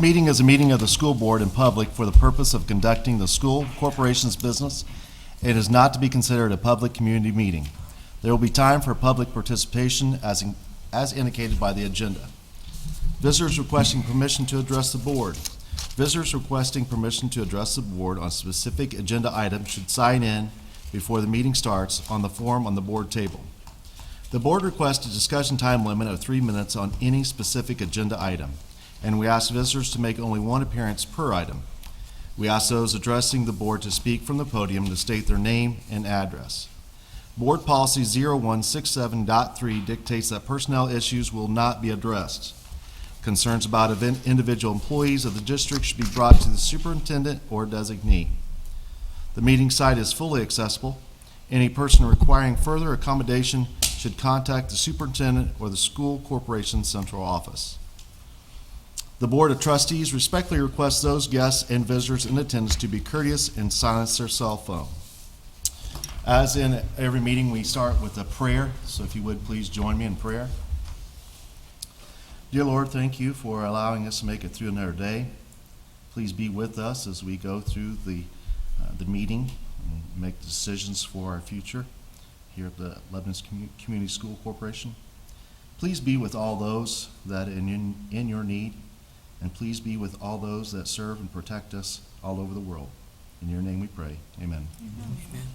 meeting is a meeting of the school board in public for the purpose of conducting the school corporation's business. It is not to be considered a public community meeting. There will be time for public participation as indicated by the agenda. Visitors requesting permission to address the board. Visitors requesting permission to address the board on specific agenda items should sign in before the meeting starts on the form on the board table. The board requests a discussion time limit of 3 minutes on any specific agenda item, and we ask visitors to make only one appearance per item. We ask those addressing the board to speak from the podium to state their name and address. Board Policy 0167.3 dictates that personnel issues will not be addressed. Concerns about individual employees of the district should be brought to the superintendent or designee. The meeting site is fully accessible. Any person requiring further accommodation should contact the superintendent or the school corporation central office. The Board of Trustees respectfully requests those guests and visitors in attendance to be courteous and silence their cell phone. As in every meeting, we start with a prayer, so if you would please join me in prayer. Dear Lord, thank you for allowing us to make it through another day. Please be with us as we go through the meeting and make decisions for our future here at the Lebanon Community School Corporation. Please be with all those that are in your need, and please be with all those that serve and protect us all over the world. In your name we pray. Amen. Amen.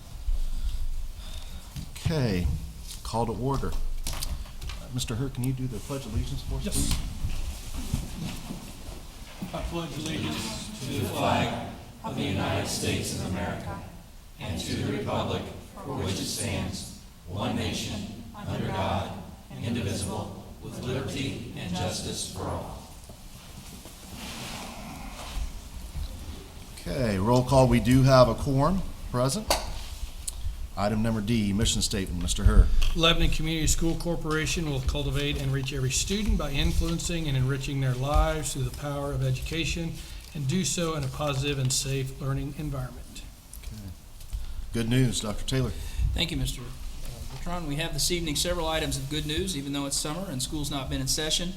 Okay, call to order. Mr. Hurt, can you do the Pledge of Allegiance for us, Yes. please? I pledge allegiance to the flag of the United States of America and to the republic for which it stands, one nation, under God, indivisible, with liberty and justice for all. Okay, roll call. We do have a quorum present. Item number D, mission statement. Mr. Hurt. Lebanon Community School Corporation will cultivate and reach every student by influencing and enriching their lives through the power of education, and do so in a positive and safe learning environment. Okay. Good news, Dr. Taylor. Thank you, Mr. Bertrand. We have this evening several items of good news, even though it's summer and school's not been in session.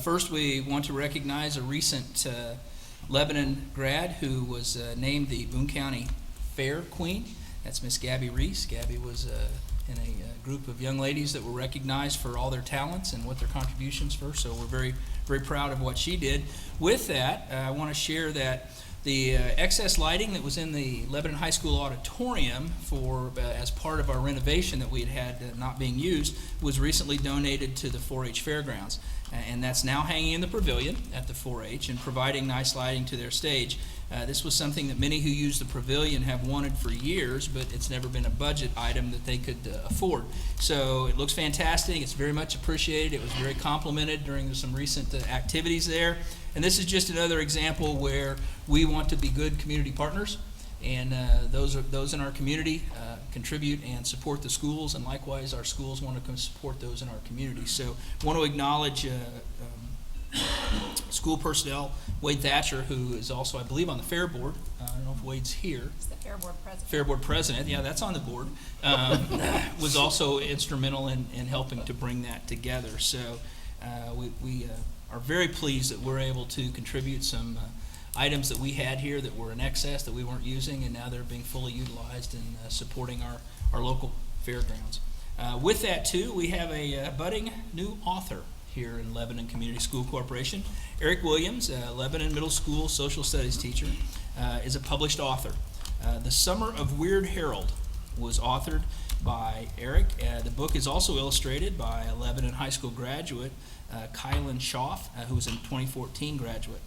First, we want to recognize a recent Lebanon grad who was named the Boone County Fair Queen. That's Miss Gabby Reese. Gabby was in a group of young ladies that were recognized for all their talents and what their contributions were, so we're very, very proud of what she did. With that, I want to share that the excess lighting that was in the Lebanon High School auditorium for as part of our renovation that we had not being used was recently donated to the 4-H Fairgrounds. And that's now hanging in the pavilion at the 4-H and providing nice lighting to their stage. This was something that many who use the pavilion have wanted for years, but it's never been a budget item that they could afford. So it looks fantastic. It's very much appreciated. It was very complimented during some recent activities there. And this is just another example where we want to be good community partners, and those in our community contribute and support the schools, and likewise our schools want to support those in our community. So I want to acknowledge school personnel, Wade Thatcher, who is also, I believe, on the Fair Board. I don't know if Wade's here. He's the Fair Board President. Fair Board President, yeah, that's on the board, was also instrumental in helping to bring that together. So we are very pleased that we're able to contribute some items that we had here that were in excess that we weren't using, and now they're being fully utilized in supporting our local fairgrounds. With that, too, we have a budding new author here in Lebanon Community School Corporation. Eric Williams, a Lebanon Middle School social studies teacher, is a published author. The Summer of Weird Harold was authored by Eric. The book is also illustrated by a Lebanon High School graduate, Kylan Schaff, who was a 2014 graduate.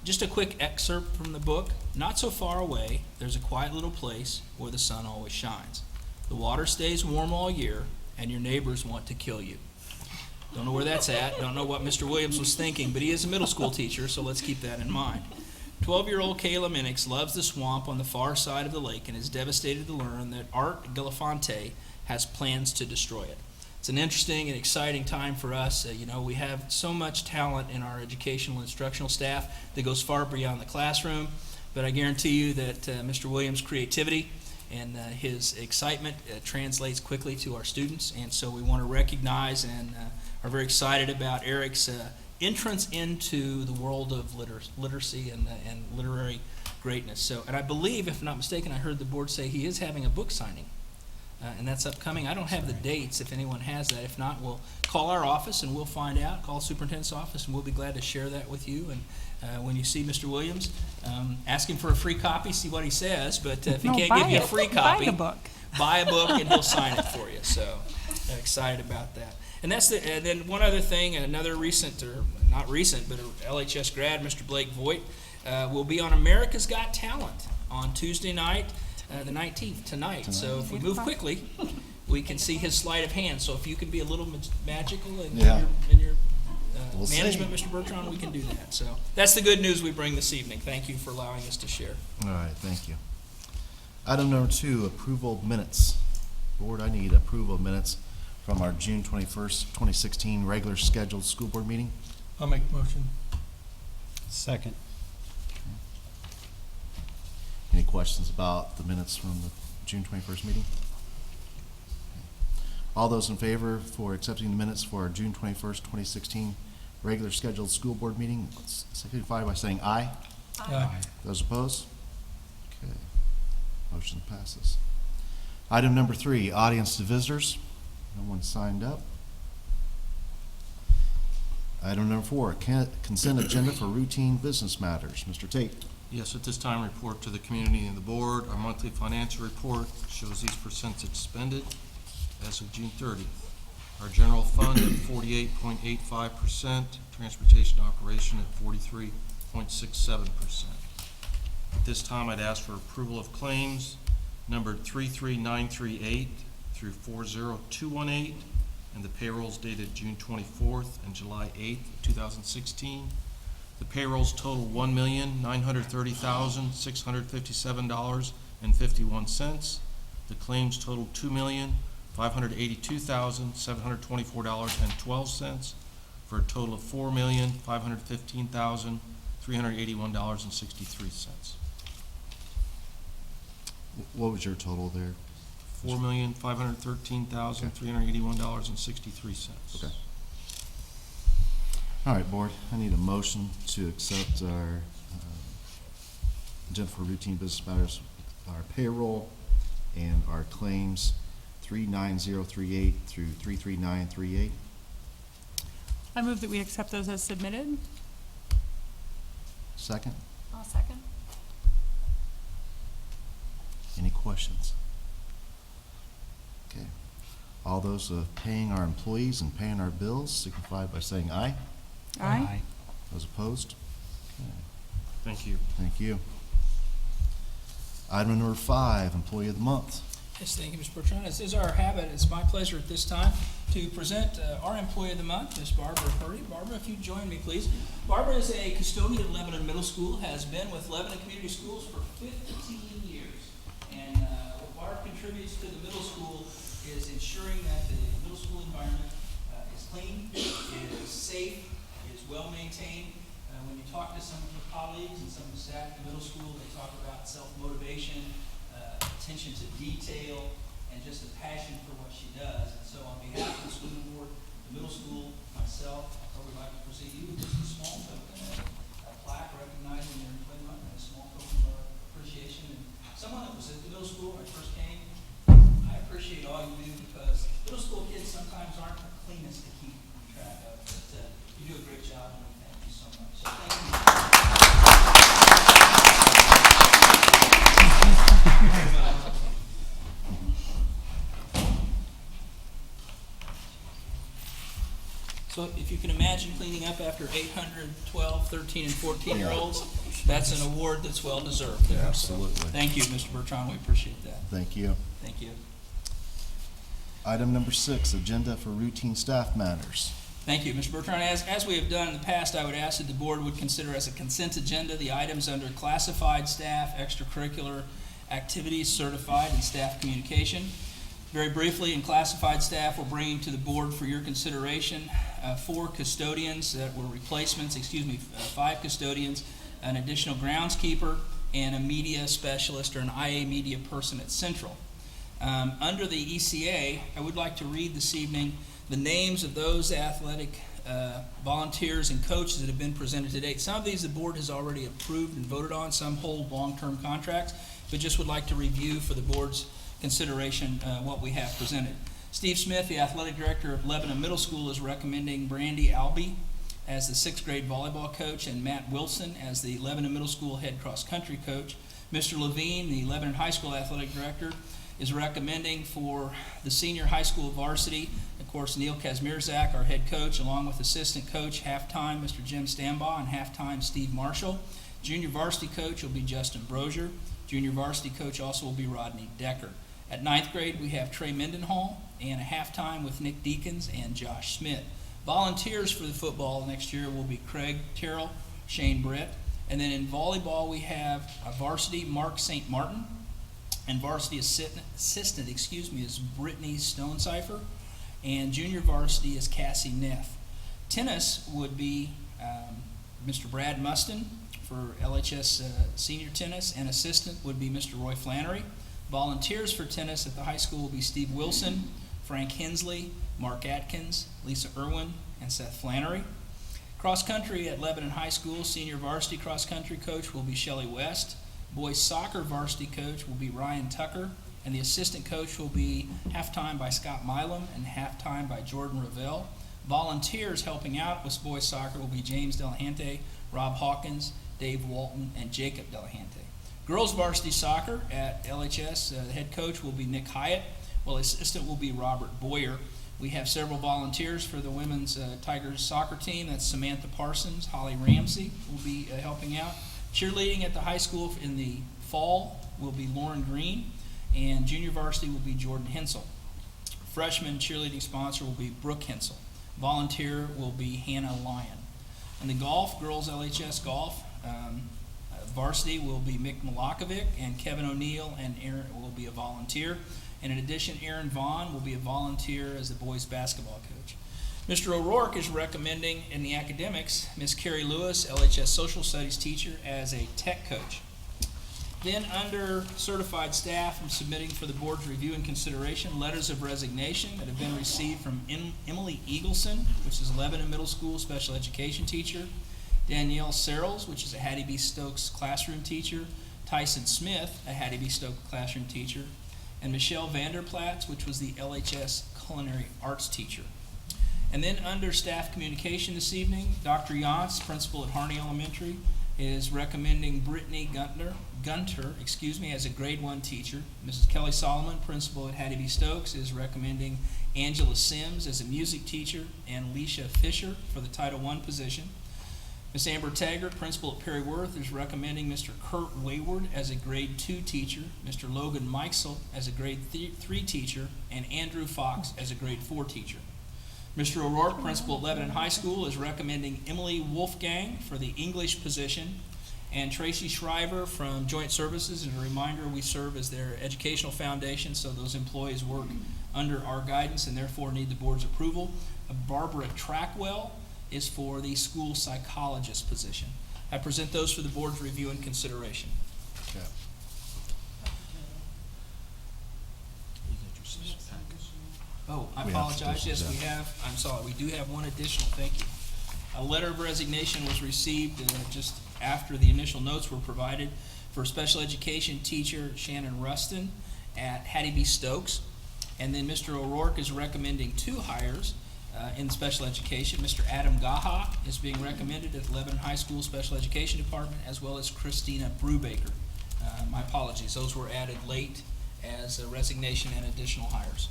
Just a quick excerpt from the book. Not so far away, there's a quiet little place where the sun always shines. The water stays warm all year, and your neighbors want to kill you. Don't know where that's at. Don't know what Mr. Williams was thinking, but he is a middle school teacher, so let's keep that in mind. 12-year-old Kayla Minix loves the swamp on the far side of the lake and is devastated to learn that Art Galafonte has plans to destroy it. It's an interesting and exciting time for us. We have so much talent in our educational and instructional staff that goes far beyond the classroom, but I guarantee you that Mr. Williams' creativity and his excitement translates quickly to our students, and so we want to recognize and are very excited about Eric's entrance into the world of literacy and literary greatness. So, and I believe, if I'm not mistaken, I heard the board say he is having a book signing, and that's upcoming. I don't have the dates if anyone has that. If not, we'll call our office and we'll find out. Call the superintendent's office and we'll be glad to share that with you. And when you see Mr. Williams, ask him for a free copy, see what he says. But if he can't give you a free copy, buy a book. buy a book and he'll sign it for you. So excited about that. And that's and then one other thing, another recent, or not recent, but a LHS grad, Mr. Blake Voigt, will be on America's Got Talent on Tuesday night, the 19th, tonight. So if we move quickly, we can see his sleight of hand. So if you can be a little magical in your We'll management, see. Mr. Bertrand, we can do that. So that's the good news we bring this evening. Thank you for allowing us to share. All right, thank you. Item number 2, approval of minutes. Board, I need approval of minutes from our June 21st, 2016 regular scheduled school board meeting. I'll make the motion. Second. Any questions about the minutes from the June 21st meeting? All those in favor for accepting the minutes for our June 21st, 2016 regular scheduled school board meeting, signify by saying aye. Aye. Those opposed? Okay. Motion passes. Item number 3, audience to visitors. No one signed up. Item number 4, consent agenda for routine business matters. Mr. Tate. Yes, at this time, report to the community and the board. Our monthly financial report shows these percentage expended as of June 30. Our general fund at 48.85%, transportation operation at 43.67%. At this time, I'd ask for approval of claims numbered 33938 through 40218, and the payrolls dated June 24th and July 8th, 2016. The payrolls total $1,930,657.51. The claims total $2,582,724.12, for a total of $4,515,381.63. What was your total there? $4,513,381.63. Okay. All right, board, I need a motion to accept our agenda for routine business matters, our payroll and our claims 39038 through 33938. I move that we accept those as submitted. Second, I'll second. any questions? Okay. All those paying our employees and paying our bills signify by saying aye. Aye. Those opposed? Okay. Thank you. Thank you. Item number 5, employee of the month. Yes, thank you, Mr. Bertrand. As is our habit, it's my pleasure at this time to present our employee of the month, Ms. Barbara Hurry. Barbara, if you'd join me, please. Barbara is a custodian at Lebanon Middle School, has been with Lebanon Community Schools for 15 years. And what Barb contributes to the middle school is ensuring that the middle school environment is clean, is safe, is well-maintained. When you talk to some of her colleagues and some of the staff at the middle school, they talk about self-motivation, attention to detail, and just a passion for what she does. And so on behalf of the school board, the middle school, myself, I would like to present you with just a small token, a plaque recognizing their employment, and a small token of appreciation. And someone that was at the middle school when I first came, I appreciate all you do, because middle school kids sometimes aren't the cleanest to keep track of, but you do a great job, and we thank you so much. So thank you. So if you can imagine cleaning up after 812, 13, and 14-year-olds, that's an award that's well-deserved there. Absolutely. So thank you, Mr. Bertrand. We appreciate that. Thank you. Thank you. Item number 6, agenda for routine staff matters. Thank you, Mr. Bertrand. As we have done in the past, I would ask that the board would consider as a consent agenda the items under classified staff, extracurricular activities, certified, and staff communication. Very briefly, in classified staff, we're bringing to the board for your consideration 4 custodians that were replacements, 5 custodians, an additional groundskeeper, and a media specialist or an IA media person at Central. Under the ECA, I would like to read this evening the names of those athletic volunteers and coaches that have been presented to date. Some of these the board has already approved and voted on, some hold long-term contracts, but just would like to review for the board's consideration what we have presented. Steve Smith, the athletic director of Lebanon Middle School, is recommending Brandy Albee as the sixth grade volleyball coach and Matt Wilson as the Lebanon Middle School head cross-country coach. Mr. Levine, the Lebanon High School athletic director, is recommending for the senior high school varsity, of course, Neil Kazmierzak, our head coach, along with assistant coach halftime, Mr. Jim Stambaugh, and halftime, Steve Marshall. Junior varsity coach will be Justin Brozier. Junior varsity coach also will be Rodney Decker. At ninth grade, we have Trey Mendenhall, and a halftime with Nick Deacons and Josh Smith. Volunteers for the football next year will be Craig Terrell, Shane Brett, and then in volleyball, we have a varsity Mark St. Martin, and varsity assistant, is Brittany Stonecipher, and junior varsity is Cassie Neff. Tennis would be Mr. Brad Mustin for LHS senior tennis, and assistant would be Mr. Roy Flannery. Volunteers for tennis at the high school will be Steve Wilson, Frank Hensley, Mark Atkins, Lisa Irwin, and Seth Flannery. Cross country at Lebanon High School, senior varsity cross country coach will be Shelley West. Boys soccer varsity coach will be Ryan Tucker, and the assistant coach will be halftime by Scott Milam and halftime by Jordan Ravel. Volunteers helping out with boys soccer will be James Delahante, Rob Hawkins, Dave Walton, and Jacob Delahante. Girls varsity soccer at LHS, the head coach will be Nick Hyatt, while assistant will be Robert Boyer. We have several volunteers for the women's Tigers soccer team. That's Samantha Parsons, Holly Ramsey will be helping out. Cheerleading at the high school in the fall will be Lauren Green, and junior varsity will be Jordan Hensel. Freshman cheerleading sponsor will be Brooke Hensel. Volunteer will be Hannah Lyon. In the golf, girls LHS golf, varsity will be Mick Milakovic, and Kevin O'Neill and Aaron will be a volunteer. And in addition, Aaron Vaughn will be a volunteer as the boys basketball coach. Mr. O'Rourke is recommending in the academics Miss Carrie Lewis, LHS social studies teacher, as a tech coach. Then under certified staff, I'm submitting for the board's review and consideration letters of resignation that have been received from Emily Eagleson, which is Lebanon Middle School special education teacher, Danielle Searles, which is a Hattie B. Stokes classroom teacher, Tyson Smith, a Hattie B. Stokes classroom teacher, and Michelle Vanderplatz, which was the LHS culinary arts teacher. And then under staff communication this evening, Dr. Yantz, principal at Harney Elementary, is recommending Brittany Gunter, as a grade 1 teacher. Mrs. Kelly Solomon, principal at Hattie B. Stokes, is recommending Angela Sims as a music teacher and Alicia Fisher for the Title I position. Ms. Amber Taggart, principal at Perry Worth, is recommending Mr. Kurt Wayward as a grade 2 teacher, Mr. Logan Meixel as a grade 3 teacher, and Andrew Fox as a grade 4 teacher. Mr. O'Rourke, principal at Lebanon High School, is recommending Emily Wolfgang for the English position, and Tracy Shriver from Joint Services. And a reminder, we serve as their educational foundation, so those employees work under our guidance and therefore need the board's approval. Barbara Trackwell is for the school psychologist position. I present those for the board's review and consideration. Okay. Oh, I We have apologize. Yes, additions, we have. I'm sorry. We do have one additional. Thank you. A letter of resignation was received just after the initial notes were provided for special education teacher Shannon Rustin at Hattie B. Stokes. And then Mr. O'Rourke is recommending 2 hires in special education. Mr. Adam Gaha is being recommended at the Lebanon High School Special Education Department, as well as Christina Brubaker. My apologies. Those were added late as a resignation and additional hires.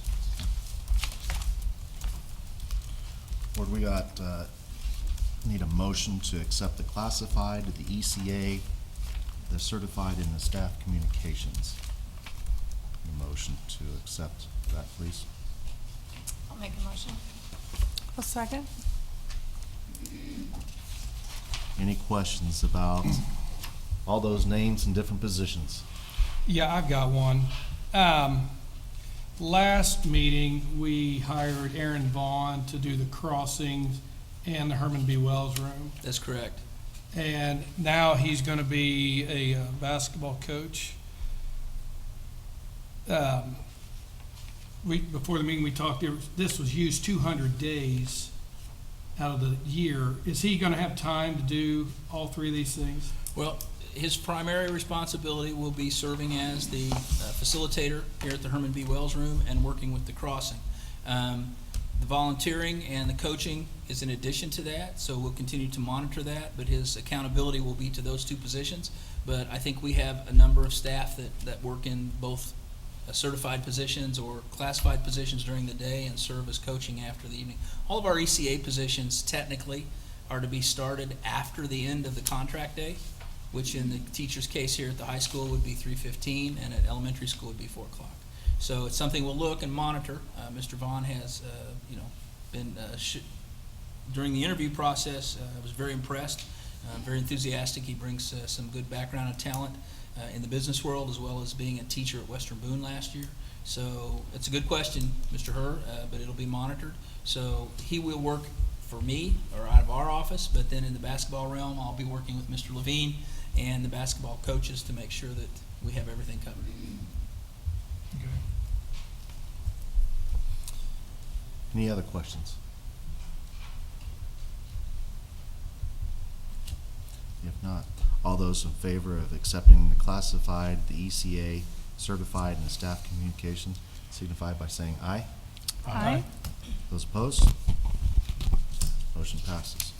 Board, we got, need a motion to accept the classified, the ECA, the certified, and the staff communications. A motion to accept that, please. I'll make a motion. A second. Any questions about all those names and different positions? Yeah, I've got one. Last meeting, we hired Aaron Vaughn to do the crossings and the Herman B. Wells room. That's correct. And now he's going to be a basketball coach. Before the meeting, we talked, this was used 200 days out of the year. Is he gonna have time to do all three of these things? Well, his primary responsibility will be serving as the facilitator here at the Herman B. Wells Room and working with the crossing. The volunteering and the coaching is in addition to that, so we'll continue to monitor that, but his accountability will be to those two positions. But I think we have a number of staff that work in both certified positions or classified positions during the day and serve as coaching after the evening. All of our ECA positions technically are to be started after the end of the contract day, which in the teacher's case here at the high school would be 3:15 and at elementary school would be 4 o'clock. So it's something we'll look and monitor. Mr. Vaughn has, been, during the interview process, I was very impressed, very enthusiastic. He brings some good background and talent in the business world, as well as being a teacher at Western Boone last year. So it's a good question, Mr. Herr, but it'll be monitored. So he will work for me or out of our office, but then in the basketball realm, I'll be working with Mr. Levine and the basketball coaches to make sure that we have everything covered. Okay. Any other questions? If not, all those in favor of accepting the classified, the ECA, certified, and the staff communication signify by saying aye. Aye. Those opposed? Motion passes.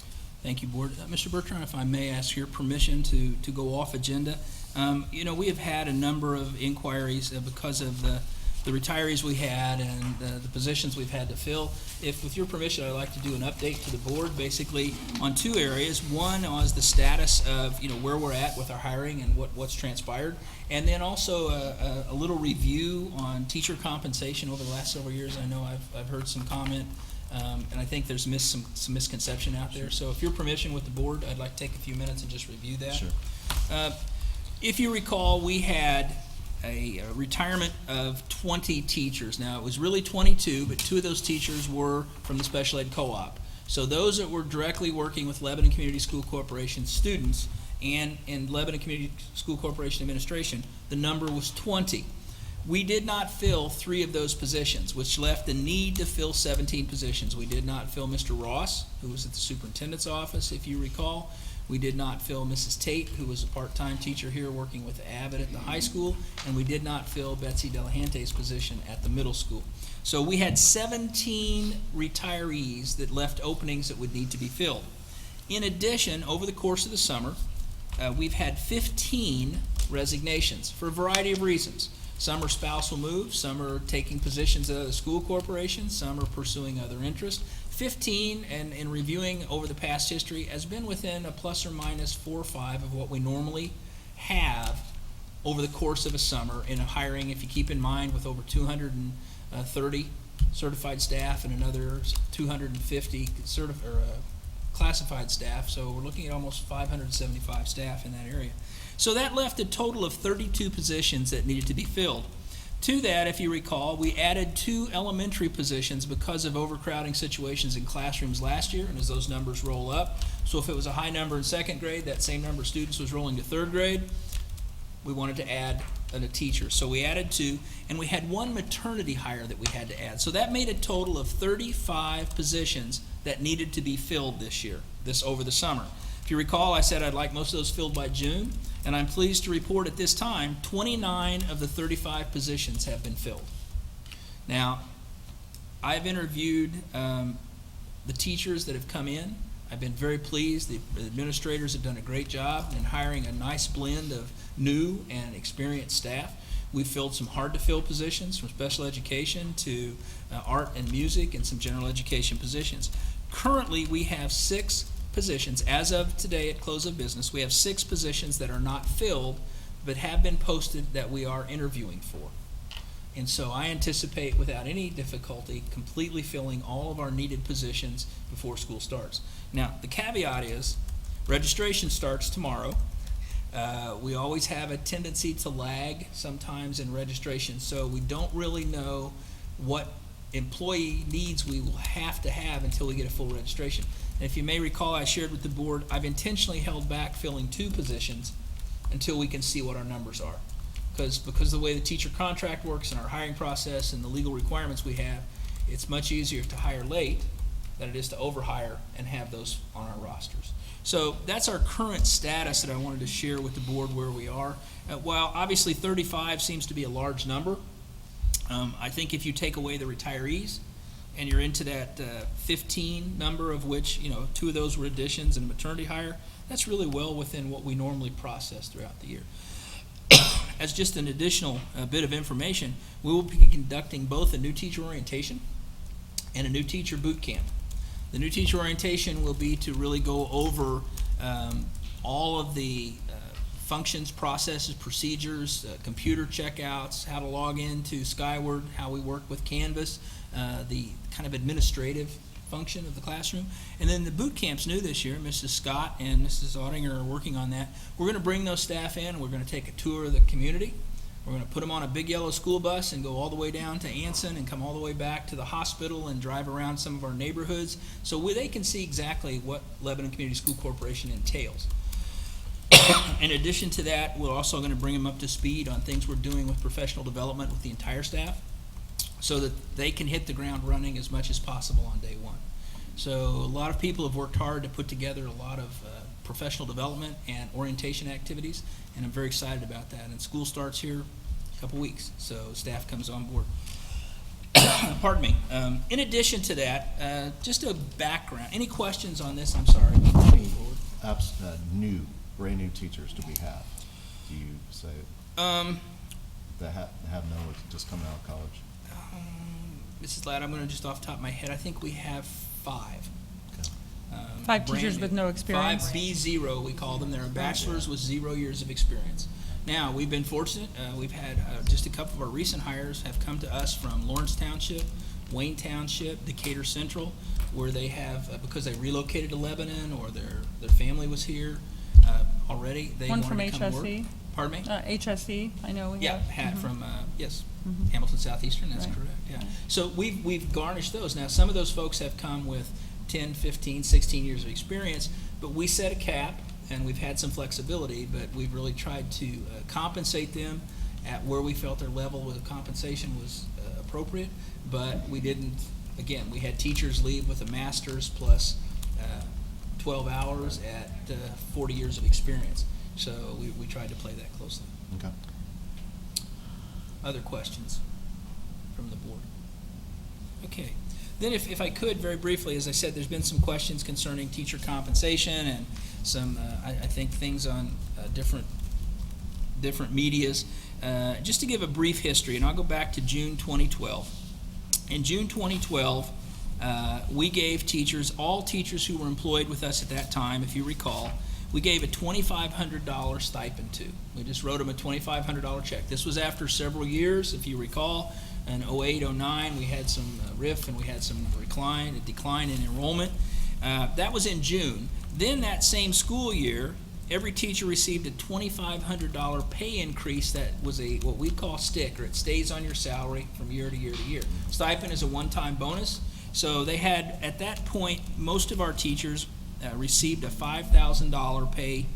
Thank you, Board. Mr. Bertrand, if I may ask your permission to go off agenda. We have had a number of inquiries because of the retirees we had and the positions we've had to fill. If, with your permission, I'd like to do an update to the board, basically on two areas. One was the status of, where we're at with our hiring and what's transpired. And then also a little review on teacher compensation over the last several years. I know I've heard some comment, and I think there's some misconception out there. So if your permission with the board, I'd like to take a few minutes and just review that. Sure. If you recall, we had a retirement of 20 teachers. Now, it was really 22, but 2 of those teachers were from the special ed co-op. So those that were directly working with Lebanon Community School Corporation students and in Lebanon Community School Corporation administration, the number was 20. We did not fill 3 of those positions, which left the need to fill 17 positions. We did not fill Mr. Ross, who was at the superintendent's office, if you recall. We did not fill Mrs. Tate, who was a part-time teacher here working with Abbott at the high school, and we did not fill Betsy Delahante's position at the middle school. So we had 17 retirees that left openings that would need to be filled. In addition, over the course of the summer, we've had 15 resignations for a variety of reasons. Some are spousal moves, some are taking positions at other school corporations, some are pursuing other interests. 15, and in reviewing over the past history, has been within a plus or minus 4 or 5 of what we normally have over the course of a summer in a hiring, if you keep in mind, with over 230 certified staff and another 250 classified staff. So we're looking at almost 575 staff in that area. So that left a total of 32 positions that needed to be filled. To that, if you recall, we added 2 elementary positions because of overcrowding situations in classrooms last year, and as those numbers roll up, so if it was a high number in 2nd grade, that same number of students was rolling to 3rd grade, we wanted to add a teacher. So we added 2, and we had 1 maternity hire that we had to add. So that made a total of 35 positions that needed to be filled this year, over the summer. If you recall, I said I'd like most of those filled by June, and I'm pleased to report at this time, 29 of the 35 positions have been filled. Now, I've interviewed the teachers that have come in. I've been very pleased. The administrators have done a great job in hiring a nice blend of new and experienced staff. We've filled some hard-to-fill positions, from special education to art and music, and some general education positions. Currently, we have 6 positions. As of today at close of business, we have 6 positions that are not filled but have been posted that we are interviewing for. And so I anticipate without any difficulty completely filling all of our needed positions before school starts. Now, the caveat is registration starts tomorrow. We always have a tendency to lag sometimes in registration, so we don't really know what employee needs we will have to have until we get a full registration. And if you may recall, I shared with the board, I've intentionally held back filling 2 positions until we can see what our numbers are. Because of the way the teacher contract works and our hiring process and the legal requirements we have, it's much easier to hire late than it is to overhire and have those on our rosters. So that's our current status that I wanted to share with the board where we are. While obviously 35 seems to be a large number, I think if you take away the retirees and you're into that 15 number, of which 2 of those were additions and a maternity hire, that's really well within what we normally process throughout the year. As just an additional bit of information, we will be conducting both a new teacher orientation and a new teacher boot camp. The new teacher orientation will be to really go over all of the functions, processes, procedures, computer checkouts, how to log into Skyward, how we work with Canvas, the kind of administrative function of the classroom. And then the boot camp's new this year. Mrs. Scott and Mrs. Ottinger are working on that. We're going to bring those staff in, and we're going to take a tour of the community. We're going to put them on a big yellow school bus and go all the way down to Anson and come all the way back to the hospital and drive around some of our neighborhoods so they can see exactly what Lebanon Community School Corporation entails. In addition to that, we're also going to bring them up to speed on things we're doing with professional development with the entire staff so that they can hit the ground running as much as possible on day one. So a lot of people have worked hard to put together a lot of professional development and orientation activities, and I'm very excited about that. And school starts here in a couple weeks, so staff comes on board. Pardon me. In addition to that, just a background. Any questions on this? I'm sorry. Brand new teachers do we have? Do you say that have no, just coming out of college? Mrs. Ladd, I'm going to just off the top of my head, I think we have 5. Okay. 5 brand teachers new. with no experience? 5 B0, we call them. They're a bachelor's with 0 years of experience. Now, we've been fortunate. We've had just a couple of our recent hires have come to us from Lawrence Township, Wayne Township, Decatur Central, where they have, because they relocated to Lebanon or their family was here already, they One wanted from to come work. HSE? Pardon me? HSE, I know we have. Yeah, from, yes, Mhm. Hamilton Southeastern, that's Right. correct, yeah. Right. So we've garnished those. Now, some of those folks have come with 10, 15, 16 years of experience, but we set a cap, and we've had some flexibility, but we've really tried to compensate them at where we felt their level of compensation was appropriate, but we didn't, again, we had teachers leave with a master's plus 12 hours at 40 years of experience. So we tried to play that closely. Okay. Other questions from the board? Okay. Then if I could, very briefly, as I said, there's been some questions concerning teacher compensation and some, I think, things on different medias. Just to give a brief history, and I'll go back to June 2012. In June 2012, we gave teachers, all teachers who were employed with us at that time, if you recall, we gave a $2,500 stipend to. We just wrote them a $2,500 check. This was after several years, if you recall. In 08, 09, we had some RIF and we had some decline in enrollment. That was in June. Then that same school year, every teacher received a $2,500 pay increase that was what we call stick, or it stays on your salary from year to year to year. Stipend is a one-time bonus. So they had, at that point, most of our teachers received a $5,000 pay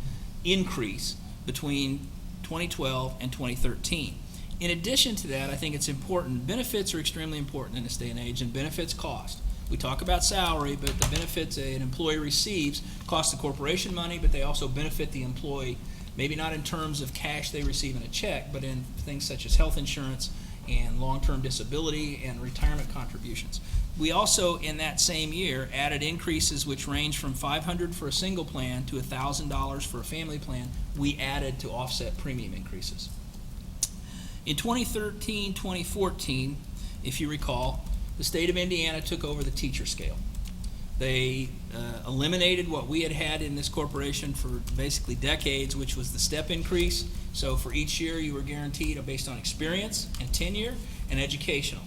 increase between 2012 and 2013. In addition to that, I think it's important, benefits are extremely important in this day and age, and benefits cost. We talk about salary, but the benefits an employee receives cost the corporation money, but they also benefit the employee, maybe not in terms of cash they receive in a check, but in things such as health insurance and long-term disability and retirement contributions. We also, in that same year, added increases which range from $500 for a single plan to $1,000 for a family plan. We added to offset premium increases. In 2013, 2014, if you recall, the state of Indiana took over the teacher scale. They eliminated what we had had in this corporation for basically decades, which was the step increase. So for each year, you were guaranteed based on experience and tenure and educational.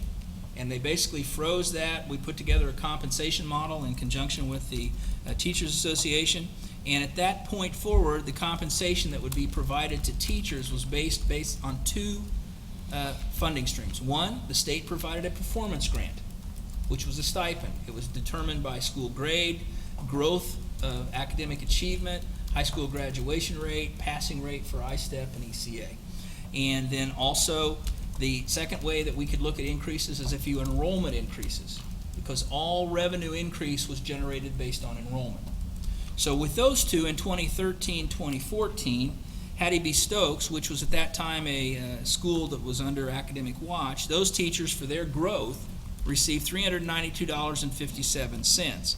And they basically froze that. We put together a compensation model in conjunction with the Teachers Association. And at that point forward, the compensation that would be provided to teachers was based on 2 funding streams. One, the state provided a performance grant, which was a stipend. It was determined by school grade, growth of academic achievement, high school graduation rate, passing rate for ISTEP and ECA. And then also, the second way that we could look at increases is if you enrollment increases. because all revenue increase was generated based on enrollment. So with those two in 2013, 2014, Hattie B. Stokes, which was at that time a school that was under academic watch, those teachers for their growth received $392.57.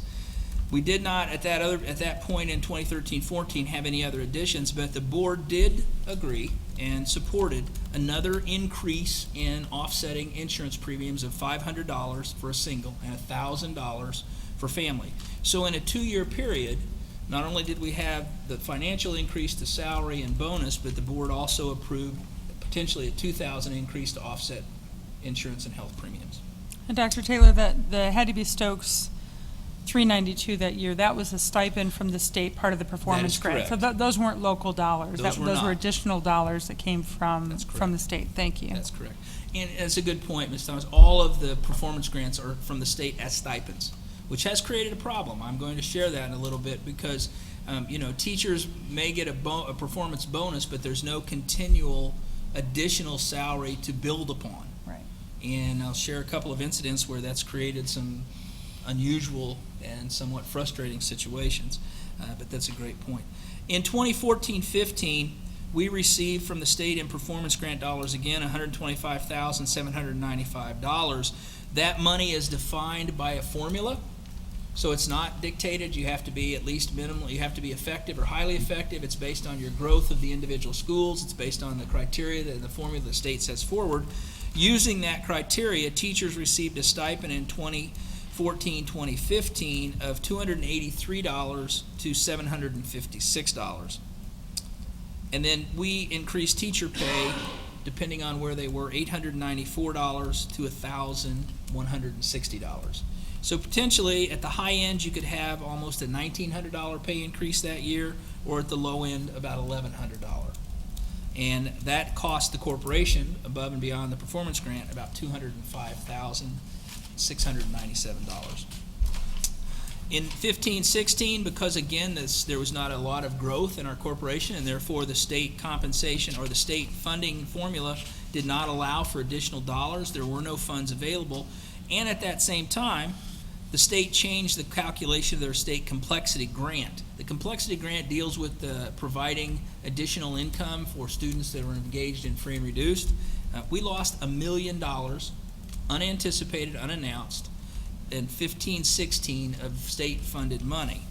We did not at that point in 2013-14 have any other additions, but the board did agree and supported another increase in offsetting insurance premiums of $500 for a single and $1,000 for family. So in a 2-year period, not only did we have the financial increase to salary and bonus, but the board also approved potentially a $2,000 increase to offset insurance and health premiums. And Dr. Taylor, the Hattie B. Stokes $392 that year, that was a stipend from the state, part of the performance grant. correct. So those weren't local dollars. Those were Those were not. additional dollars that came from That's correct. the state. Thank you. That's correct. And it's a good point, Ms. Thomas. All of the performance grants are from the state as stipends, which has created a problem. I'm going to share that in a little bit because, teachers may get a performance bonus, but there's no continual additional salary to build upon. Right. And I'll share a couple of incidents where that's created some unusual and somewhat frustrating situations, but that's a great point. In 2014-15, we received from the state in performance grant dollars again $125,795. That money is defined by a formula, so it's not dictated. You have to be at least minimal, you have to be effective or highly effective. It's based on your growth of the individual schools. It's based on the criteria that the formula the state sets forward. Using that criteria, teachers received a stipend in 2014-2015 of $283 to $756. And then we increased teacher pay, depending on where they were, $894 to $1,160. So potentially, at the high end, you could have almost a $1,900 pay increase that year, or at the low end, about $1,100. And that cost the corporation, above and beyond the performance grant, about $205,697. In 15-16, because again, there was not a lot of growth in our corporation, and therefore the state compensation or the state funding formula did not allow for additional dollars. There were no funds available. And at that same time, the state changed the calculation of their state complexity grant. The complexity grant deals with providing additional income for students that were engaged in free and reduced. We lost $1 million, unanticipated, unannounced, in 15-16 of state-funded money.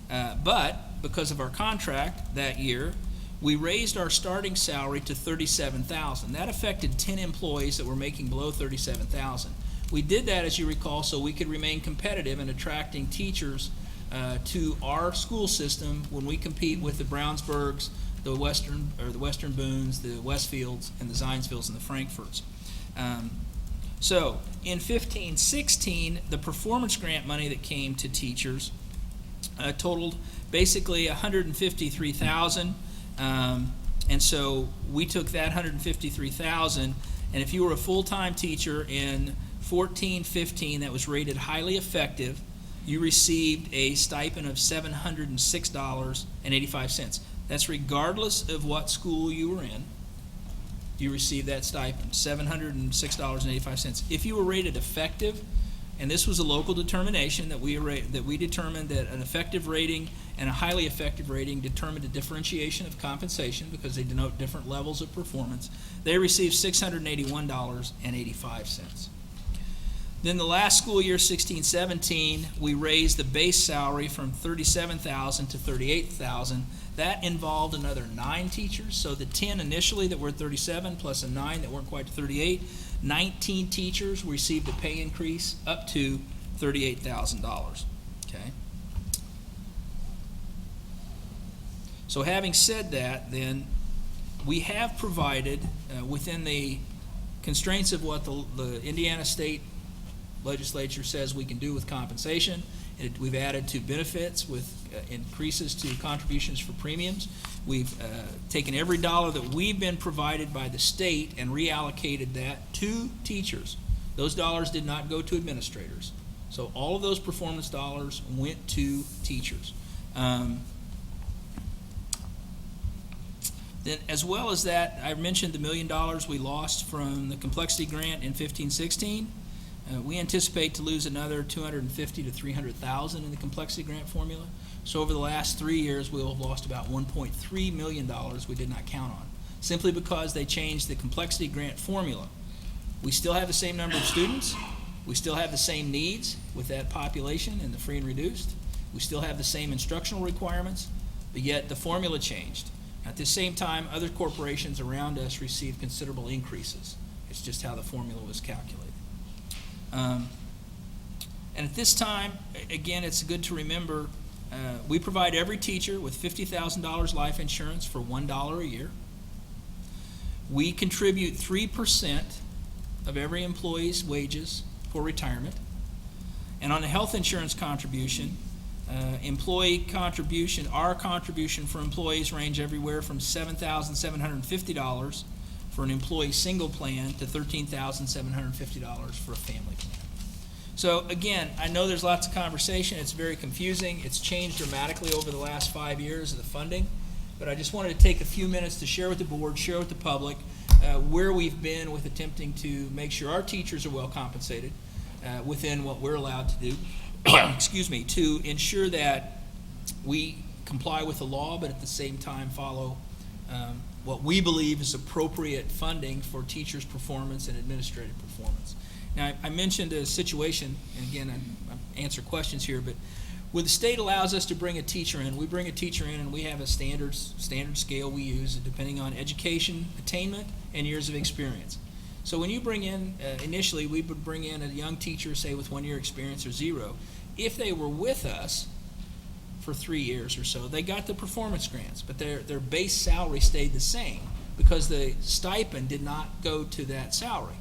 But because of our contract that year, we raised our starting salary to $37,000. That affected 10 employees that were making below $37,000. We did that, as you recall, so we could remain competitive in attracting teachers to our school system when we compete with the Brownsburgs, the Western Boons, the Westfields, and the Zionsvilles and the Frankfurts. So in 15-16, the performance grant money that came to teachers totaled basically $153,000, and so we took that $153,000, and if you were a full-time teacher in 14-15 that was rated highly effective, you received a stipend of $706.85. That's regardless of what school you were in. You received that stipend, $706.85. If you were rated effective, and this was a local determination that we determined that an effective rating and a highly effective rating determined a differentiation of compensation because they denote different levels of performance, they received $681.85. Then the last school year, 16-17, we raised the base salary from $37,000 to $38,000. That involved another 9 teachers, so the 10 initially that were 37 plus a 9 that weren't quite to 38, 19 teachers received a pay increase up to $38,000. Okay. So having said that, then we have provided within the constraints of what the Indiana State Legislature says we can do with compensation. We've added to benefits with increases to contributions for premiums. We've taken every dollar that we've been provided by the state and reallocated that to teachers. Those dollars did not go to administrators. So all of those performance dollars went to teachers. Then, as well as that, I mentioned the $1 million we lost from the complexity grant in 15-16. We anticipate to lose another 250 to 300,000 in the complexity grant formula. So over the last 3 years, we'll have lost about $1.3 million we did not count on, simply because they changed the complexity grant formula. We still have the same number of students. We still have the same needs with that population in the free and reduced. We still have the same instructional requirements, but yet the formula changed. At the same time, other corporations around us received considerable increases. It's just how the formula was calculated. And at this time, again, it's good to remember, we provide every teacher with $50,000 life insurance for $1 a year. We contribute 3% of every employee's wages for retirement. And on the health insurance contribution, employee contribution, our contribution for employees range everywhere from $7,750 for an employee single plan to $13,750 for a family plan. So again, I know there's lots of conversation. It's very confusing. It's changed dramatically over the last 5 years of the funding. But I just wanted to take a few minutes to share with the board, share with the public, where we've been with attempting to make sure our teachers are well compensated within what we're allowed to do, excuse me, to ensure that we comply with the law, but at the same time follow what we believe is appropriate funding for teachers' performance and administrative performance. Now, I mentioned a situation, and again, I answer questions here, but where the state allows us to bring a teacher in, we bring a teacher in and we have a standard scale we use depending on education, attainment, and years of experience. So when you bring in, initially we would bring in a young teacher, say with 1 year experience or 0. If they were with us for 3 years or so, they got the performance grants, but their base salary stayed the same because the stipend did not go to that salary.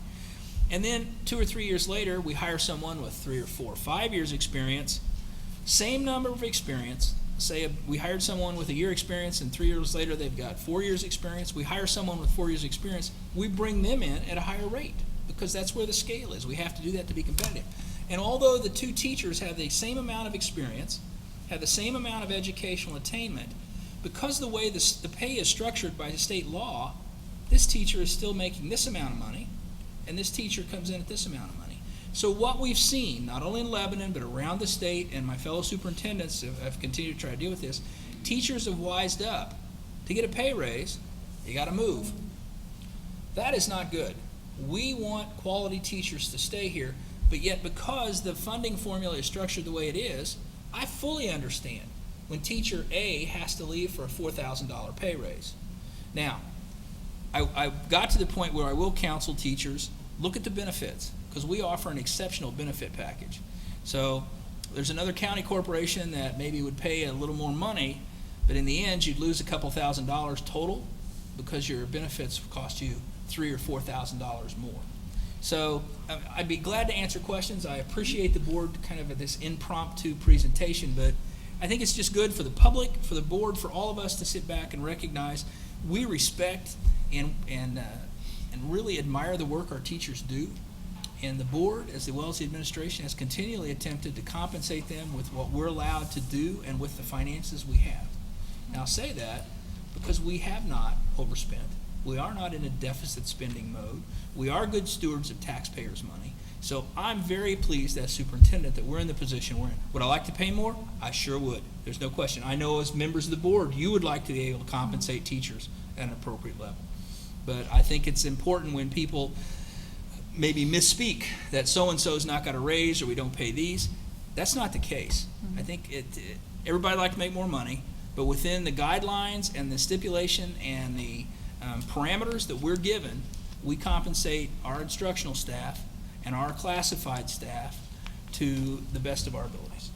And then 2 or 3 years later, we hire someone with 3 or 4 or 5 years experience, same number of experience. Say we hired someone with 1 year experience and 3 years later they've got 4 years experience. We hire someone with 4 years experience. We bring them in at a higher rate because that's where the scale is. We have to do that to be competitive. And although the two teachers have the same amount of experience, have the same amount of educational attainment, because the way the pay is structured by the state law, this teacher is still making this amount of money and this teacher comes in at this amount of money. So what we've seen, not only in Lebanon, but around the state, and my fellow superintendents have continued to try to deal with this, teachers have wised up. To get a pay raise, you got to move. That is not good. We want quality teachers to stay here, but yet because the funding formula is structured the way it is, I fully understand when teacher A has to leave for a $4,000 pay raise. Now, I got to the point where I will counsel teachers, look at the benefits, because we offer an exceptional benefit package. So there's another county corporation that maybe would pay a little more money, but in the end you'd lose a couple $1,000s total because your benefits cost you $3,000 or $4,000 more. So I'd be glad to answer questions. I appreciate the board kind of this impromptu presentation, but I think it's just good for the public, for the board, for all of us to sit back and recognize we respect and really admire the work our teachers do. And the board, as well as the administration, has continually attempted to compensate them with what we're allowed to do and with the finances we have. Now, I'll say that because we have not overspent. We are not in a deficit spending mode. We are good stewards of taxpayers' money. So I'm very pleased as superintendent that we're in the position we're in. Would I like to pay more? I sure would. There's no question. I know as members of the board, you would like to be able to compensate teachers at an appropriate level. But I think it's important when people maybe misspeak that so-and-so's not got a raise or we don't pay these. That's not the case. I think everybody like to make more money, but within the guidelines and the stipulation and the parameters that we're given, we compensate our instructional staff and our classified staff to the best of our abilities.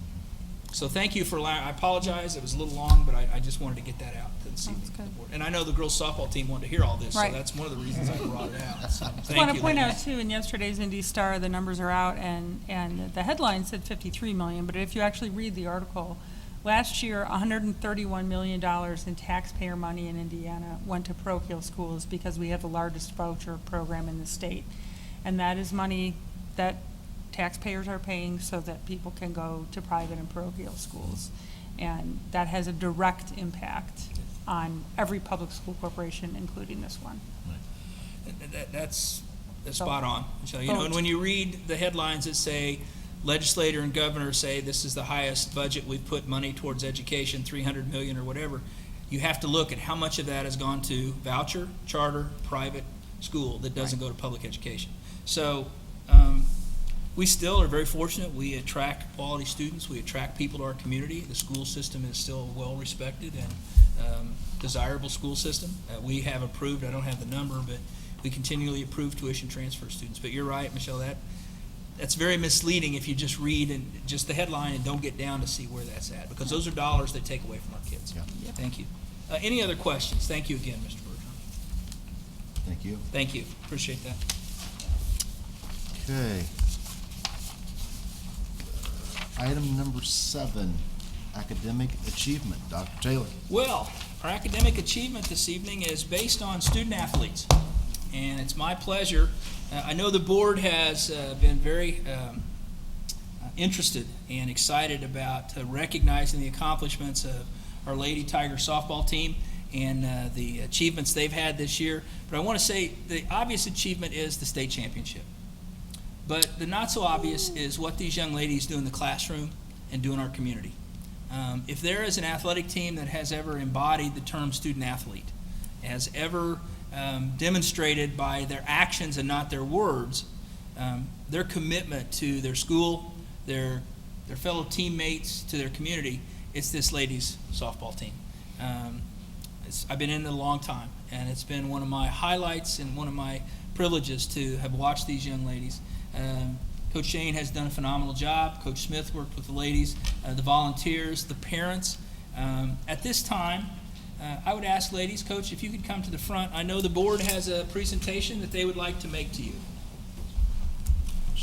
So thank you for allowing, I apologize, it was a little long, but I just wanted to get that out to the That's good. board. And I know the girls softball team wanted to hear all this, so Right. that's one of the reasons I brought it out. So I want thank to you. point out ladies. too, in yesterday's Indy Star, the numbers are out, and the headline said 53 million, but if you actually read the article, last year, $131 million in taxpayer money in Indiana went to parochial schools because we have the largest voucher program in the state. And that is money that taxpayers are paying so that people can go to private and parochial schools. And that has a direct impact on every public school corporation, including this one. That's spot on, Michelle. You know, and when you read the headlines that say legislator and governor say this is the highest budget we've put money towards education, 300 million or whatever, you have to look at how much of that has gone to voucher, charter, private school that doesn't go to public education. So we still are very fortunate. We attract quality students. We attract people to our community. The school system is still a well-respected and desirable school system. We have approved, I don't have the number, but we continually approve tuition transfer students. But you're right, Michelle, that's very misleading if you just read and just the headline and don't get down to see where that's at, because those are dollars they take away from our kids. Yeah. Thank you. Any other questions? Thank you again, Mr. Bergeron. Thank you. Thank you. Appreciate that. Okay. Item number 7, academic achievement. Dr. Taylor. Well, our academic achievement this evening is based on student athletes, and it's my pleasure. I know the board has been very interested and excited about recognizing the accomplishments of our Lady Tiger softball team and the achievements they've had this year. But I want to say the obvious achievement is the state championship. But the not so obvious is what these young ladies do in the classroom and do in our community. If there is an athletic team that has ever embodied the term student athlete, has ever demonstrated by their actions and not their words, their commitment to their school, their fellow teammates, to their community, it's this ladies softball team. I've been in it a long time, and it's been one of my highlights and one of my privileges to have watched these young ladies. Coach Shane has done a phenomenal job. Coach Smith worked with the ladies, the volunteers, the parents. At this time, I would ask ladies, Coach, if you could come to the front. I know the board has a presentation that they would like to make to you.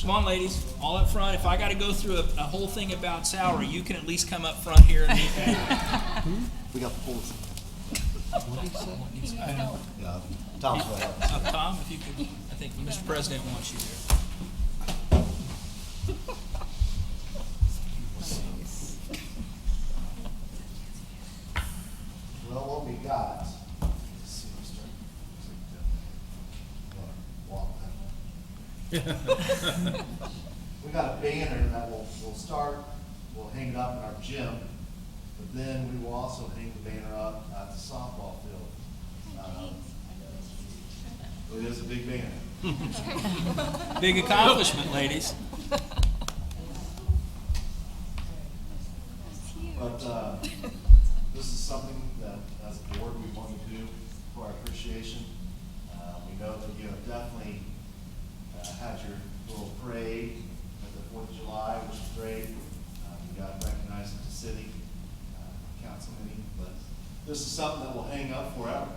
Come on, ladies, all up front. If I got to go through a whole thing about salary, you can at least come up front here and meet that. We got the polls. Yeah. Yeah, Tom's way up. Tom, if you could, I think Mr. President wants you there. Well, what we got, let's see, we got a banner that we'll hang it up in our gym, but then we will also hang the banner up at the softball field. It is a big banner. Big accomplishment, ladies. But this is something that, as a board, we want to do for our appreciation. We know that you have definitely had your little parade at the 4th of July, which is great. You got recognized at the city council meeting, but this is something that will hang up forever.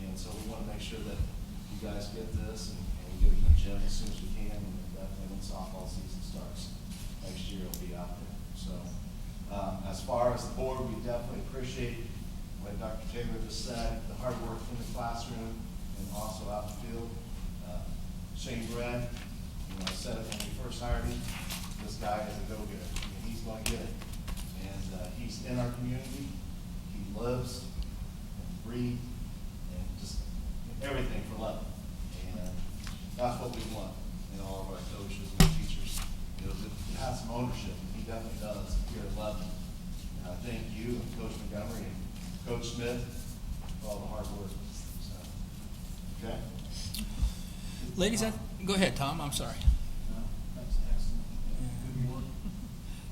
And so we want to make sure that you guys get this and we get it in the gym as soon as we can, and definitely when softball season starts next year, it'll be out there. So as far as the board, we definitely appreciate what Dr. Taylor just said, the hard work in the classroom and also out in the field. Shane Brett, I said it when we first hired him, this guy is a go-getter. I mean, he's going to get it. And he's in our community. He lives and breathes and just everything for love. And that's what we want in all of our coaches and teachers. You know, to have some ownership, and he definitely does here at Lebanon. And I thank you and Coach Montgomery and Coach Smith for all the hard work. So, okay? Ladies, go ahead, Tom. I'm sorry.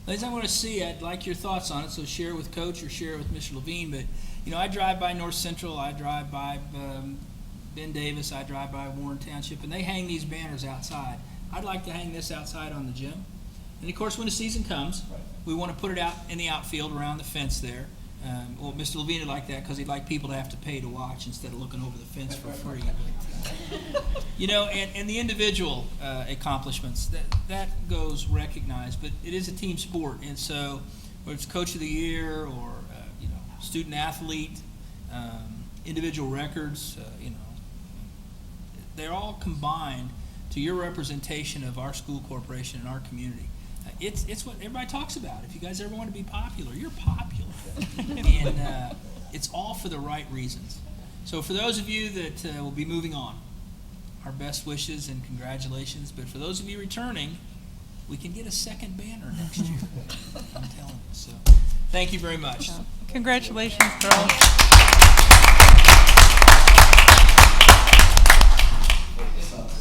Ladies, I want to see, I'd like your thoughts on it, so share with Coach or share with Mr. Levine. But, I drive by North Central, I drive by Ben Davis, I drive by Warren Township, and they hang these banners outside. I'd like to hang this outside on the gym. And, of course, when the season comes, we want to put it out in the outfield around the fence there. Well, Mr. Levine would like that because he'd like people to have to pay to watch instead of looking over the fence for free. And the individual accomplishments, that goes recognized, but it is a team sport. And so whether it's Coach of the Year or, student athlete, individual records, they're all combined to your representation of our school corporation and our community. It's what everybody talks about. If you guys ever want to be popular, you're popular. And it's all for the right reasons. So for those of you that will be moving on, our best wishes and congratulations. But for those of you returning, we can get a second banner next year. I'm telling you. So, thank you very much. Congratulations, girls.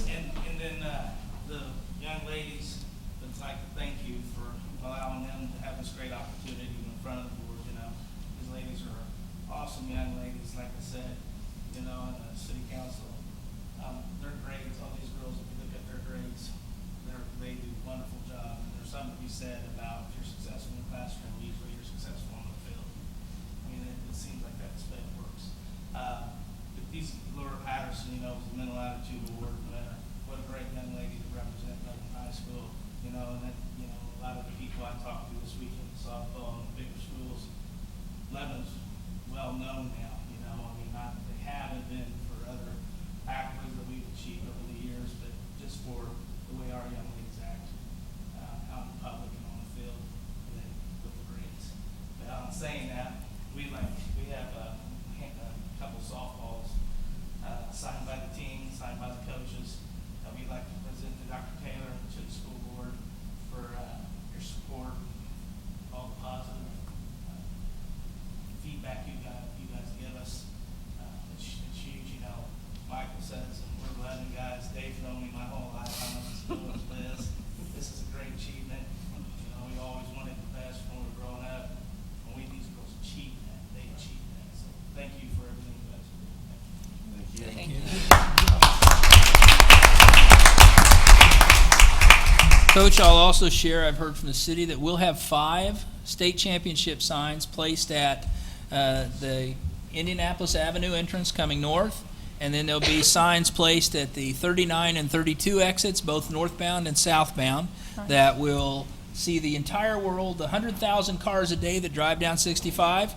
And then the young ladies, would like to thank you for allowing them to have this great opportunity in front of the board. These ladies are awesome young ladies, like I said, in the city council. Their grades, all these girls, if you look at their grades, they do a wonderful job. And there's something to be said about if you're successful in the classroom, usually you're successful on the field. I mean, it seems like that's the way it works. But these Laura Patterson, was the mental attitude award winner. What a great young lady to represent Lebanon High School. And that, a lot of the people I talked to this weekend in softball and the bigger schools, Lebanon's well known now. They haven't been for other accolades that we've achieved over the years, but just for the way our young ladies act out in public and on the field, and then with the grades. But saying that, we have a couple softballs signed by the team, signed by the coaches. We'd like to present to Dr. Taylor and to the school board for your support, all the positive feedback you guys give us. It's huge. Michael says, and we're 11 guys. Dave's known me my whole life. I know this school is Liz. This is a great achievement. We always wanted the best when we were growing up. And these girls achieved that. They achieved that. So thank you for everything you guys do. Thank you. Coach, I'll also share, I've heard from the city that we'll have 5 state championship signs placed at the Indianapolis Avenue entrance coming north, and then there'll be signs placed at the 39 and 32 exits, both northbound and southbound, that will see the entire world. The 100,000 cars a day that drive down 65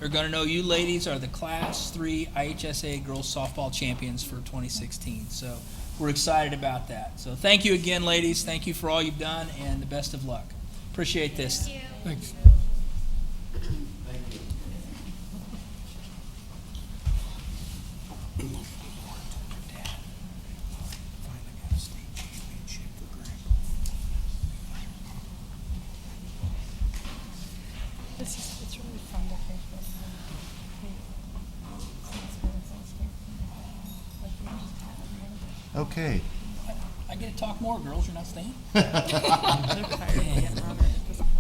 are going to know you ladies are the Class 3 IHSA Girls Softball Champions for 2016. So we're excited about that. So thank you again, ladies. Thank you for all you've done, and the best of luck. Appreciate this. Thanks. It's really fun to think Okay. I get to talk more, girls. You're not staying? Thank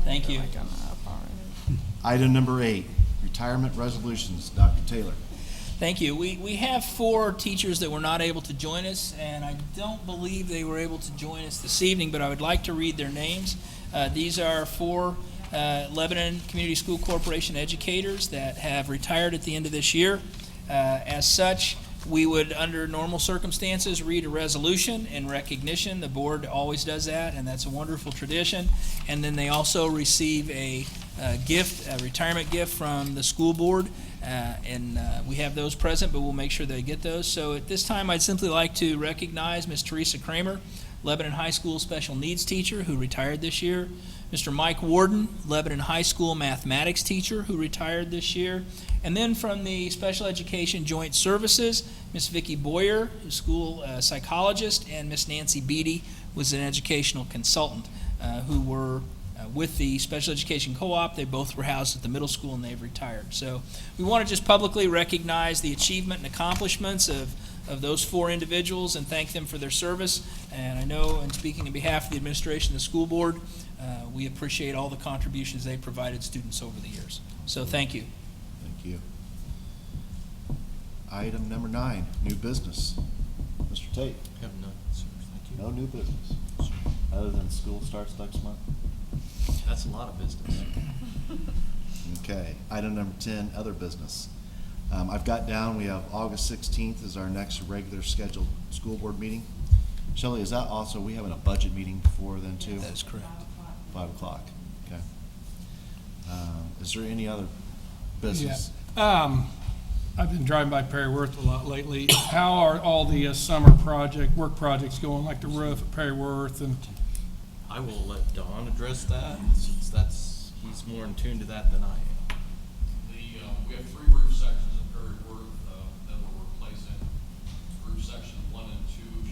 Thank you. Item number 8, retirement resolutions. Dr. Taylor. Thank you. We have 4 teachers that were not able to join us, and I don't believe they were able to join us this evening, but I would like to read their names. These are 4 Lebanon Community School Corporation educators that have retired at the end of this year. As such, we would, under normal circumstances, read a resolution in recognition. The board always does that, and that's a wonderful tradition. And then they also receive a gift, a retirement gift from the school board, and we have those present, but we'll make sure they get those. So at this time, I'd simply like to recognize Ms. Teresa Kramer, Lebanon High School special needs teacher who retired this year. Mr. Mike Warden, Lebanon High School mathematics teacher who retired this year. And then from the Special Education Joint Services, Ms. Vicki Boyer, who's school psychologist, and Ms. Nancy Beatty was an educational consultant who were with the Special Education Co-op. They both were housed at the middle school and they've retired. So we want to just publicly recognize the achievement and accomplishments of those 4 individuals and thank them for their service. And I know, in speaking on behalf of the administration of the school board, we appreciate all the contributions they provided students over the years. So thank you. Thank you. Item number 9, new business. Mr. Tate. Have none, sir. Thank you. No new business, other than school starts next month. That's a lot of business. Okay. Item number 10, other business. I've got down, we have August 16th is our next regular scheduled school board meeting. Shelley, is that also, we having a budget meeting before then too? That is correct. 5 o'clock, okay. Is there any other business? I've been driving by Perry Worth a lot lately. How are all the summer work projects going, like the roof at Perry Worth? And I will let Don address that, since he's more in tune to that than I am. We have 3 roof sections at Perry Worth that we're replacing. Roof section 1 and 2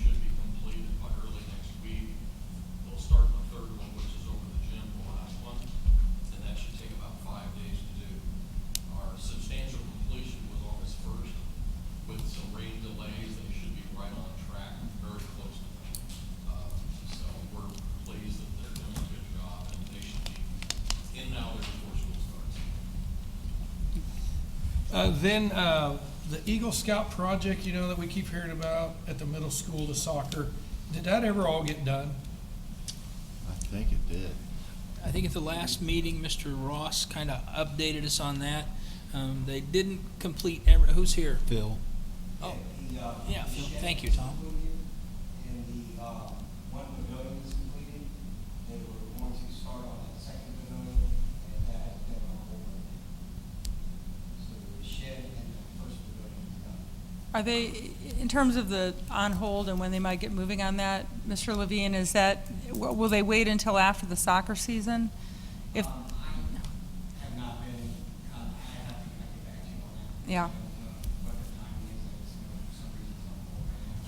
The Eagle Scout project, you know, that we keep hearing about at the middle school, the soccer, did that ever all get done? I think it did. I think at the last meeting, Mr. Ross kind of updated us on that. They didn't complete, who's here? Phil. Oh, yeah, Phil. Thank you, Tom. And the, one pavilion was completed, they were going to start on that second pavilion, and that has been on hold. So the shed and the first pavilion is done. Are they, in terms of the on hold and when they might get moving on that, Mr. Levine, is that, will they wait until after the soccer season? If, I have not been, I have to get back to you on that. yeah, I don't know what the timing is, for some reason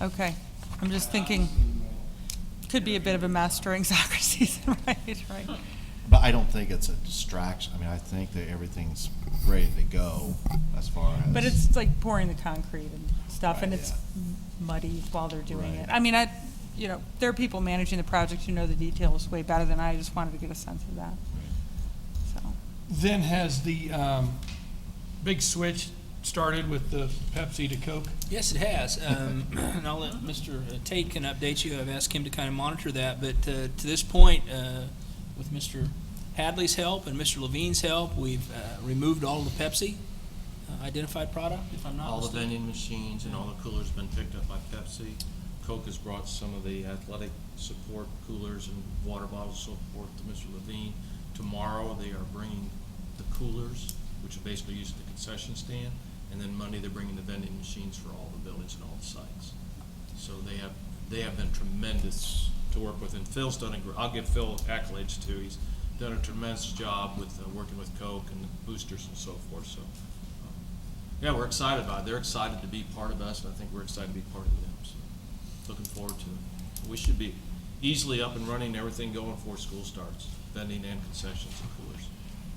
it's on hold right now. okay. I'm just thinking, could be a bit of a mess during soccer season, right, right. But I don't think it's a distraction. I mean, I think that everything's ready to go as far as. But it's like pouring the concrete and stuff, and Right, it's yeah. muddy while they're doing Right. it. I mean, you know, there are people managing the project who know the details way better than I just wanted to get a sense of that, so. Then has the big switch started with the Pepsi to Coke? Yes, it has. And I'll let Mr. Tate can update you. I've asked him to kind of monitor that. But to this point, with Mr. Hadley's help and Mr. Levine's help, we've removed all of the Pepsi identified product, if I'm not All the mistaken. vending machines and all the coolers have been picked up by Pepsi. Coke has brought some of the athletic support coolers and water bottles and so forth to Mr. Levine. Tomorrow, they are bringing the coolers, which are basically used at the concession stand, and then Monday, they're bringing the vending machines for all the buildings and all the sites. So they have been tremendous to work with, and Phil's done I'll give Phil accolades too. He's done a tremendous job with working with Coke and the boosters and so forth, so. Yeah, we're excited about it. They're excited to be part of us, and I think we're excited to be part of them, so looking forward to it. We should be easily up and running, and everything going before school starts, vending and concessions and coolers.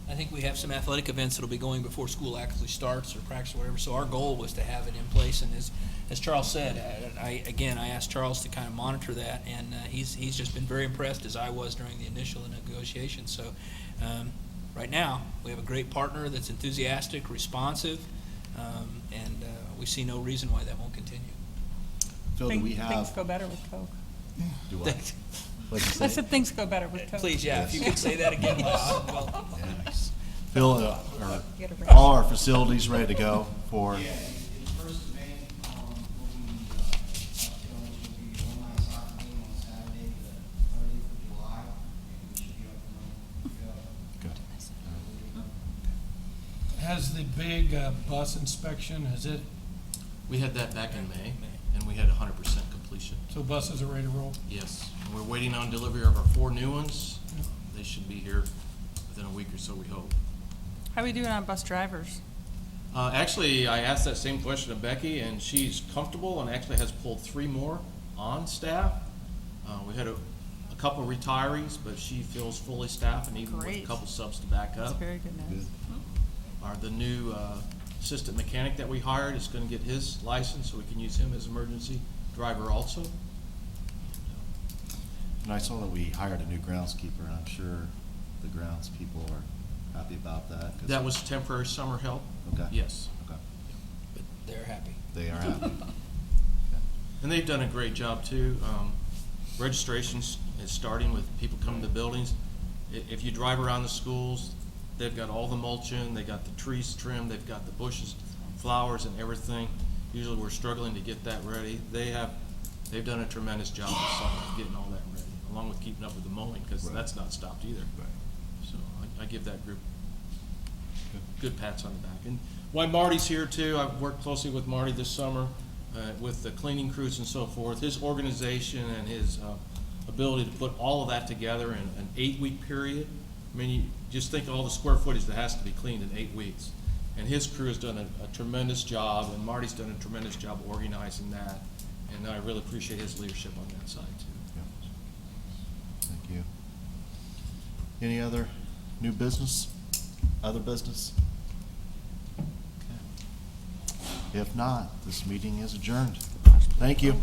I think we have some athletic events that'll be going before school actually starts or practice or whatever. So our goal was to have it in place. And as Charles said, I asked Charles to kind of monitor that, and he's just been very impressed, as I was during the initial negotiations. So right now we have a great partner that's enthusiastic, responsive, and we see no reason why that won't continue. Phil, do we Things have? go better with Coke. Do what? What'd you I say? said things go better with Coke. Please, yeah, if you could say that again. Well, Yes. Phil, are Get a break. all our facilities ready to go for? Yeah, the first event, will be, will be online soccer game on Saturday, the 30th of July, and we should be up and running. Good. Has the big bus inspection, has it, We had that back in May, and we had 100% completion. so buses are ready to roll? Yes, and we're waiting on delivery of our 4 new ones. They should be here within a week or so, we hope. How are we doing on bus drivers? Actually, I asked that same question to Becky, and she's comfortable and actually has pulled 3 more on staff. We had a couple retirees, but she feels fully staffed and even with a Great. couple subs to back That's up. very good news. The new assistant mechanic that we hired is going to get his license, so we can use him as emergency driver also. And I saw that we hired a new groundskeeper, and I'm sure the grounds people are happy about that. 'cause- That was temporary summer help? Okay. Yes. Okay. but they're happy. They are happy. And they've done a great job too. Registrations is starting with people coming to buildings. If you drive around the schools, they've got all the mulching, they got the trees trimmed, they've got the bushes, flowers and everything. Usually we're struggling to get that ready. They've done a tremendous job this summer of getting all that ready, along with keeping up with the mowing, because Right. that's not stopped either. Right. So I give that group good pats on the back. And while Marty's here too, I've worked closely with Marty this summer, with the cleaning crews and so forth. His organization and his ability to put all of that together in an 8-week period. I mean, you just think of all the square footage that has to be cleaned in 8 weeks. And his crew has done a tremendous job, and Marty's done a tremendous job organizing that. And I really appreciate his leadership on that side too. Yep. Thank you. Any other new business? Other business? Okay. If not, this meeting is adjourned. Thank you.